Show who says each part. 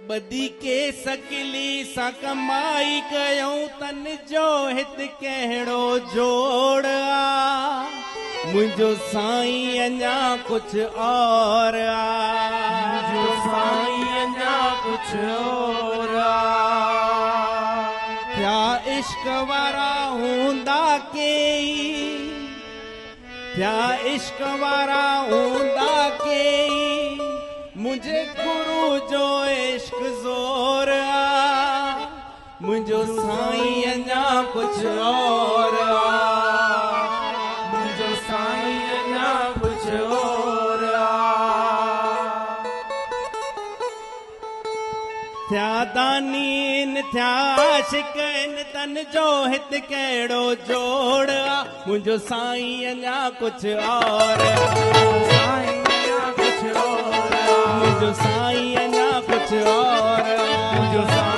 Speaker 1: बदी के सकली सा कमाई कयूं तन जो हित कहिड़ो जोड़ आ मुझो साईं अञा कुछ और आ मुझो साईं अञा कुछ और आ क्या इश्क वारा हूंदा केई क्या इश्क वारा हूंदा केई मुझे गुरु जो इश्क जोर आ मुझो साईं अञा कुछ और आ मुझो साईं अञा कुछ और आ थया दानीन थया आशिकन तन जो हित कहिड़ो जोड़ आ मुझो साईं अञा कुछ और आ मुझो साईं अञा कुछ और मुझो साईं